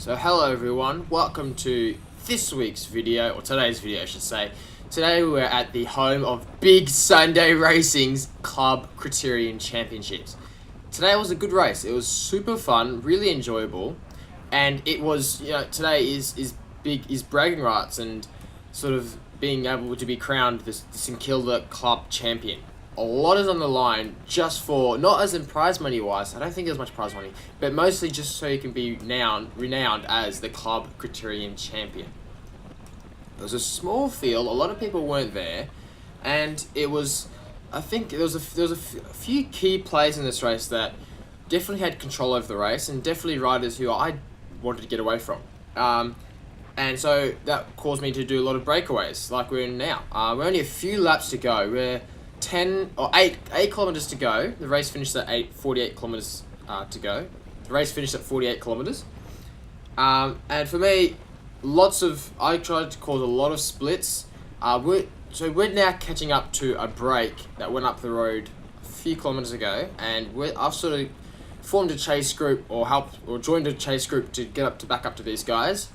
So hello everyone, welcome to this week's video, or today's video I should say. Today we're at the home of Big Sunday Racing's Club Criterion Championships. Today was a good race, it was super fun, really enjoyable, and it was, today is bragging rights and sort of being able to be crowned the St Kilda Club Champion. A lot is on the line just for, not as in prize money wise, I don't think there's much prize money, but mostly just so you can be renowned as the Club Criterion Champion. It was a small field, a lot of people weren't there, and it was, I think there was a few key players in this race that definitely had control over the race, and definitely riders who I wanted to get away from. And so that caused me to do a lot of breakaways, like we're in now. We're only a few laps to go. We're 8 kilometers to go. The race finished at 48 kilometers to go. The race finished at 48 kilometers. And for me, I tried to cause a lot of splits. We're now catching up to a break that went up the road a few kilometers ago, and I've sort of formed a chase group or joined a chase group to get back up to these guys.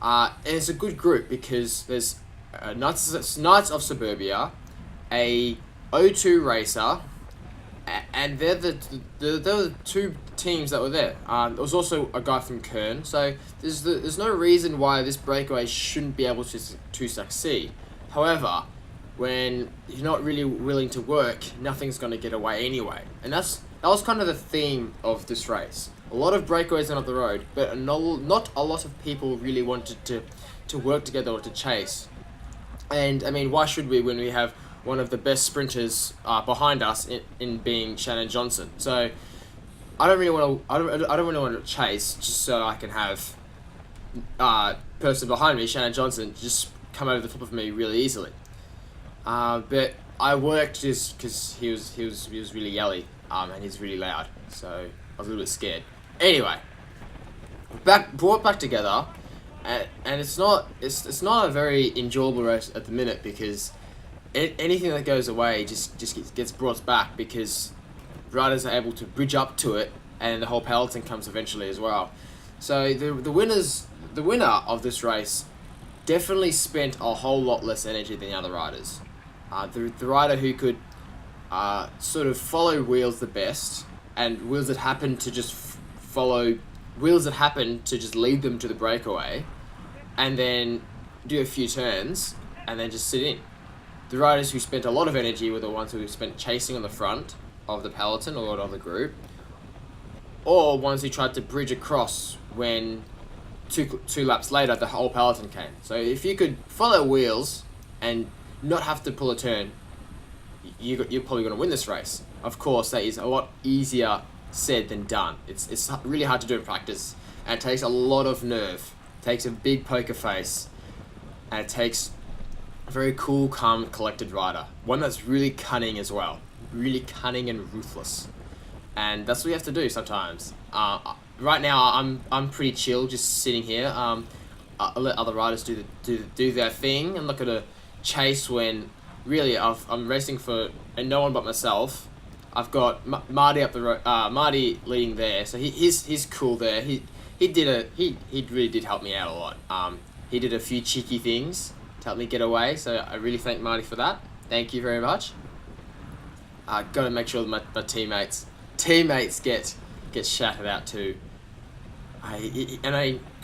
And it's a good group because there's Knights of Suburbia, a O2 racer, and they're the two teams that were there. There was also a guy from Kern, so there's no reason why this breakaway shouldn't be able to succeed. However, when you're not really willing to work, nothing's going to get away anyway. And that was kind of the theme of this race. A lot of breakaways went up the road, but not a lot of people really wanted to work together or to chase. And I mean, why should we when we have one of the best sprinters behind us in being Shannon Johnson? So I don't really want to chase just so I can have person behind me, Shannon Johnson, just come over the top of me really easily. But I worked just because he was really yelly and he's really loud, so I was a little bit scared. Anyway, brought back together, and it's not a very enjoyable race at the minute because anything that goes away just gets brought back because riders are able to bridge up to it, and the whole peloton comes eventually as well. So the winner of this race definitely spent a whole lot less energy than the other riders. The rider who could sort of follow wheels the best, and wheels that happened to just lead them to the breakaway, and then do a few turns and then just sit in. The riders who spent a lot of energy were the ones who spent chasing on the front of the peloton or of the group, or ones who tried to bridge across when two laps later the whole peloton came. So if you could follow wheels and not have to pull a turn, you're probably going to win this race. Of course, that is a lot easier said than done. It's really hard to do in practice, and it takes a lot of nerve. It takes a big poker face, and it takes a very cool, calm, collected rider. One that's really cunning as well. Really cunning and ruthless. And that's what you have to do sometimes. Right now, I'm pretty chill, just sitting here. I'll let other riders do their thing. I'm not gonna chase when really I'm racing for no one but myself. I've got Marty up the road. Marty leading there, so he's cool there. He really did help me out a lot. He did a few cheeky things to help me get away, so I really thank Marty for that. Thank you very much. Got to make sure that my teammates get shouted out too.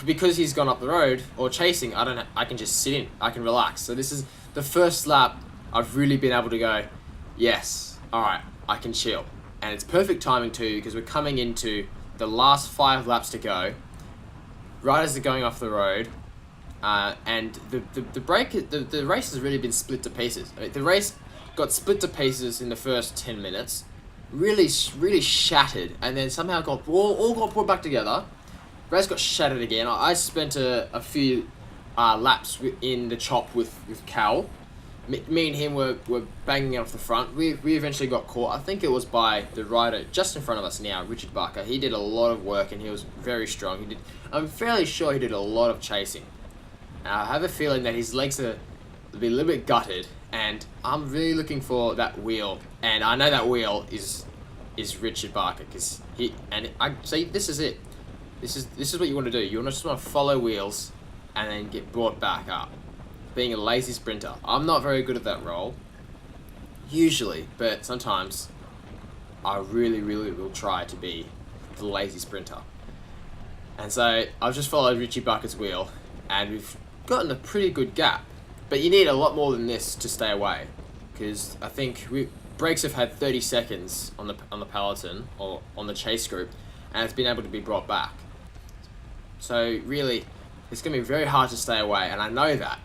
Because he's gone up the road or chasing, I can just sit in. I can relax. So this is the first lap I've really been able to go, yes, all right, I can chill. And it's perfect timing too, because we're coming into the last 5 laps to go. Riders are going off the road, and the race has really been split to pieces. I mean, the race got split to pieces in the first 10 minutes, really shattered, and then somehow all got brought back together. Race got shattered again. I spent a few laps in the chop with Cal. Me and him were banging off the front. We eventually got caught. I think it was by the rider just in front of us now, Richard Barker. He did a lot of work and he was very strong. I'm fairly sure he did a lot of chasing. I have a feeling that his legs will be a little bit gutted, and I'm really looking for that wheel. And I know that wheel is Richard Barker, because so this is it. This is what you want to do. You just want to follow wheels and then get brought back up. Being a lazy sprinter. I'm not very good at that role, usually, but sometimes I really will try to be the lazy sprinter. And so I've just followed Richie Bucket's wheel, and we've gotten a pretty good gap. But you need a lot more than this to stay away, because I think brakes have had 30 seconds on the peloton or on the chase group, and it's been able to be brought back. So really, it's going to be very hard to stay away, and I know that.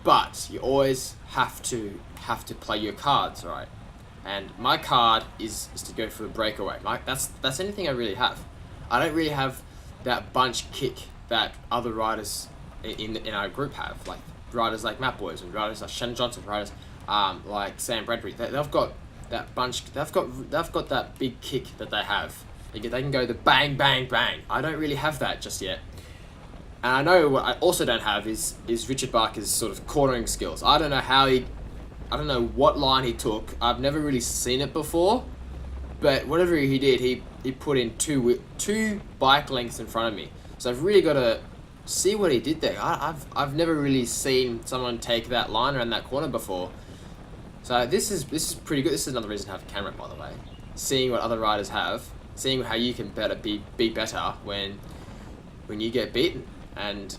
But you always have to play your cards right. And my card is to go for a breakaway. That's anything I really have. I don't really have that bunch kick that other riders in our group have, like riders like Matt Boys and riders like Shannon Johnson, riders like Sam Bradbury. They've got that bunch. They've got that big kick that they have. They can go the bang bang bang. I don't really have that just yet. And I know what I also don't have is Richard Barker's sort of cornering skills. I don't know what line he took. I've never really seen it before, but whatever he did, he put in two bike lengths in front of me. So I've really got to see what he did there. I've never really seen someone take that line around that corner before. So this is pretty good. This is another reason to have a camera, by the way. Seeing what other riders have, seeing how you can be better when you get beaten. And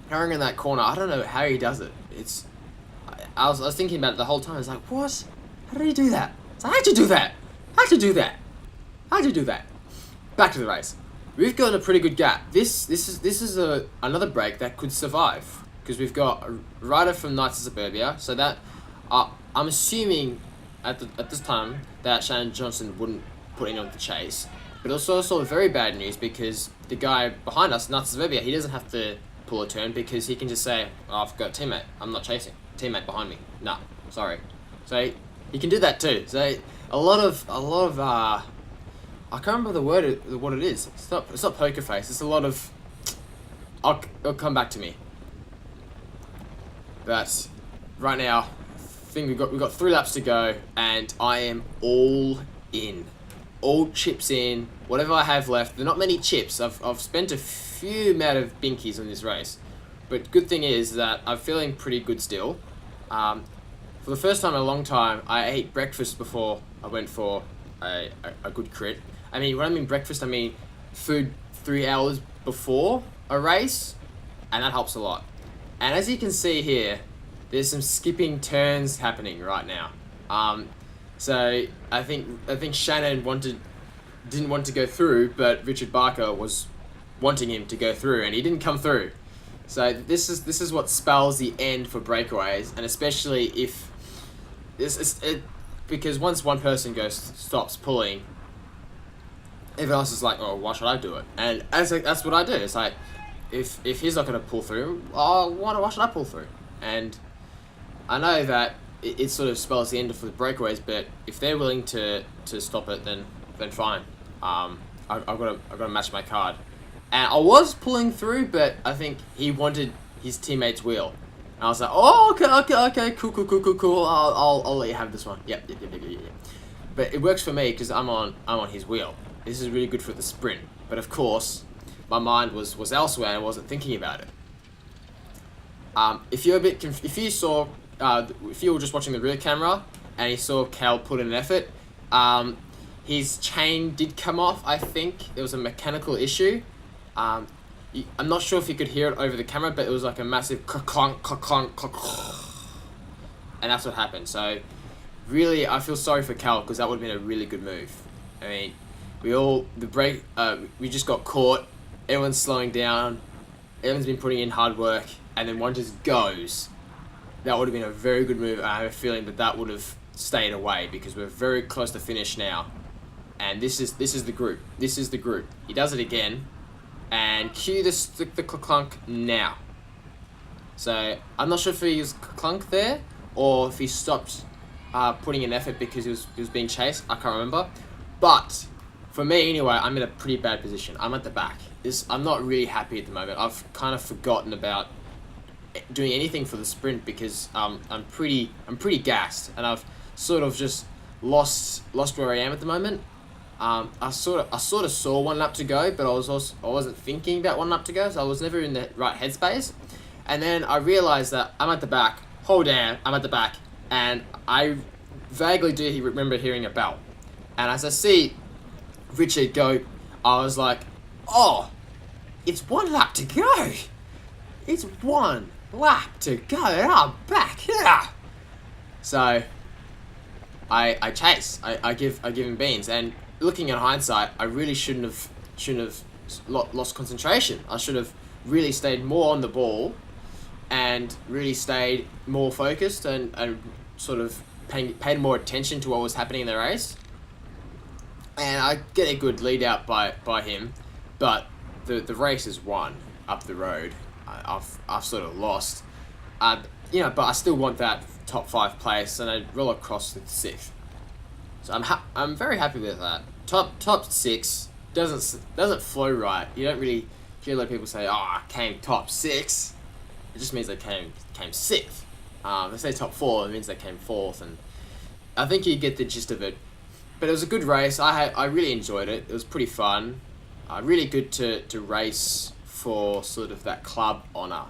carrying in that corner, I don't know how he does it. I was thinking about it the whole time. I was like, what? How did he do that? So how'd you do that? How'd you do that? How'd you do that? Back to the race. We've got a pretty good gap. This is another break that could survive, because we've got a rider from Knights of Suburbia. So that I'm assuming at this time that Shannon Johnson wouldn't put in on the chase. But it's also very bad news, because the guy behind us, Knights of Suburbia, he doesn't have to pull a turn, because he can just say, oh, I've got a teammate. I'm not chasing. Teammate behind me. Nah, sorry. So he can do that too. So a lot of I can't remember what it is. It's not poker face. It's a lot of it'll come back to me. But right now, I think we've got 3 laps to go, and I am all in. All chips in. Whatever I have left. There are not many chips. I've spent a few amount of binkies on this race. But good thing is that I'm feeling pretty good still. For the first time in a long time, I ate breakfast before I went for a good crit. I mean, when I mean breakfast, I mean food 3 hours before a race, and that helps a lot. And as you can see here, there's some skipping turns happening right now. So I think Shannon didn't want to go through, but Richard Barker was wanting him to go through, and he didn't come through. So this is what spells the end for breakaways, and especially if because once one person stops pulling, everyone else is like, oh, why should I do it? And that's what I do. It's like, if he's not going to pull through, oh, why should I pull through? And I know that it sort of spells the end for the breakaways, but if they're willing to stop it, then fine. I've got to match my card. And I was pulling through, but I think he wanted his teammate's wheel. And I was like, oh, okay, cool. I'll let you have this one. Yep. But it works for me because I'm on his wheel. This is really good for the sprint. But of course, my mind was elsewhere and I wasn't thinking about it. If you were just watching the rear camera and you saw Cal put in an effort, his chain did come off. I think there was a mechanical issue. I'm not sure if you could hear it over the camera, but it was like a massive clunk, and that's what happened. So really, I feel sorry for Cal because that would have been a really good move. I mean, we just got caught. Everyone's slowing down. Everyone's been putting in hard work, and then one just goes. That would have been a very good move. I have a feeling that would have stayed away because we're very close to finish now. And this is the group. This is the group. He does it again. And cue the clunk now. So I'm not sure if he was clunk there or if he stopped putting in effort because he was being chased. I can't remember. But for me anyway, I'm in a pretty bad position. I'm at the back. I'm not really happy at the moment. I've kind of forgotten about doing anything for the sprint because I'm pretty gassed and I've sort of just lost where I am at the moment. I sort of saw one lap to go, but I wasn't thinking about one lap to go, so I was never in the right headspace. And then I realized that I'm at the back. Hold on, I'm at the back, and I vaguely do remember hearing a bell. And as I see Richard go, I was like, oh, it's one lap to go. It's one lap to go, and I'm back. Yeah. So I chase. I give him beans, and looking in hindsight, I really shouldn't have lost concentration. I should have really stayed more on the ball, and really stayed more focused, and sort of paid more attention to what was happening in the race. And I get a good lead out by him, but the race is won up the road. I've sort of lost, but I still want that top 5 place, and I roll across to 6th. So I'm very happy with that. Top 6 doesn't flow right. You don't really hear a lot of people say, "Oh, I came top 6." It just means they came 6th. They say top 4, it means they came 4th, and I think you get the gist of it. But it was a good race. I really enjoyed it. It was pretty fun. Really good to race for sort of that club honour.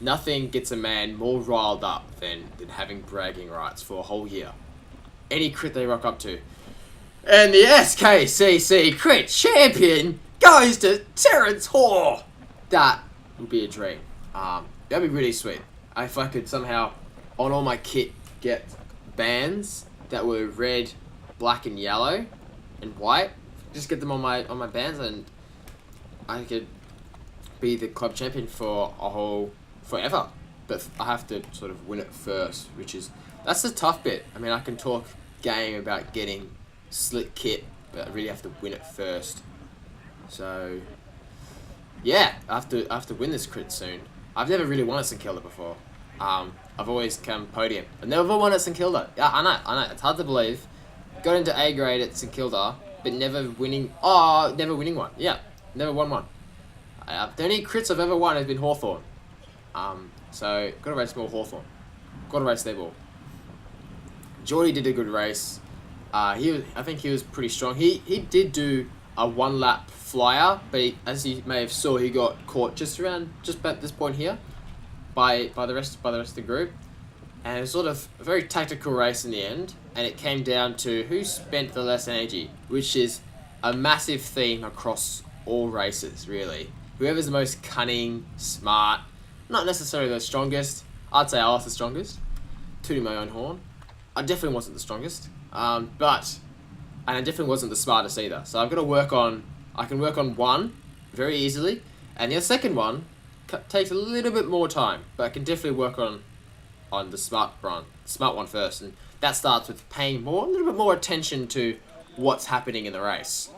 Nothing gets a man more riled up than having bragging rights for a whole year. Any crit they rock up to. And the SKCC CRIT champion goes to Terence Hoare. That would be a dream. That'd be really sweet. If I could somehow, on all my kit, get bands that were red, black and yellow and white. Just get them on my bands, and I could be the club champion for forever. But I have to sort of win it first, that's the tough bit. I mean, I can talk game about getting slick kit, but I really have to win it first. So yeah, I have to win this crit soon. I've never really won at St Kilda before. I've always come podium. I've never won at St Kilda. Yeah, I know. It's hard to believe. Got into A grade at St Kilda, but never winning one. Yeah, never won one. The only crits I've ever won has been Hawthorn. So got to race more Hawthorn. Got to race their ball. Geordie did a good race. I think he was pretty strong. He did do a 1 lap flyer, but as you may have saw, he got caught just about this point here by the rest of the group. And it was sort of a very tactical race in the end, and it came down to who spent the less energy, which is a massive theme across all races, really. Whoever's the most cunning, smart, not necessarily the strongest. I'd say I was the strongest, tooting my own horn. I definitely wasn't the strongest, and I definitely wasn't the smartest either. So I've got to work on, I can work on one very easily, and the second one takes a little bit more time, but I can definitely work on the smart one first, and that starts with paying a little bit more attention to what's happening in the race.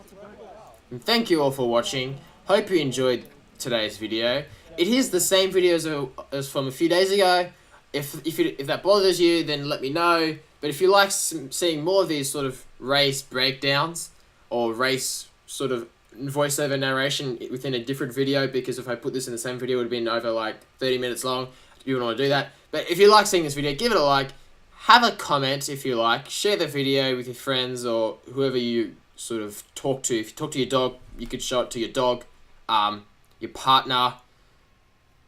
And thank you all for watching. Hope you enjoyed today's video. It is the same video as from a few days ago. If that bothers you, then let me know. But if you like seeing more of these sort of race breakdowns or race sort of voiceover narration within a different video, because if I put this in the same video, it would have been over like 30 minutes long. You wouldn't want to do that. But if you like seeing this video, give it a like. Have a comment if you like. Share the video with your friends or whoever you sort of talk to. If you talk to your dog, you could show it to your dog, your partner,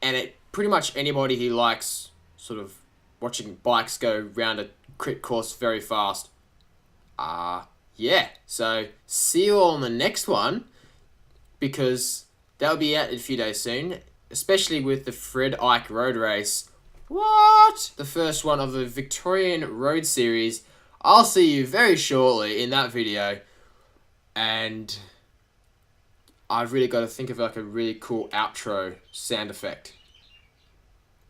and pretty much anybody who likes sort of watching bikes go round a crit course very fast. Yeah, so see you all on the next one, because that'll be out in a few days soon, especially with the Fred Ike Road Race. What? The first one of the Victorian Road Series. I'll see you very shortly in that video, and I've really got to think of like a really cool outro sound effect.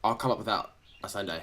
I'll come up with that on Sunday.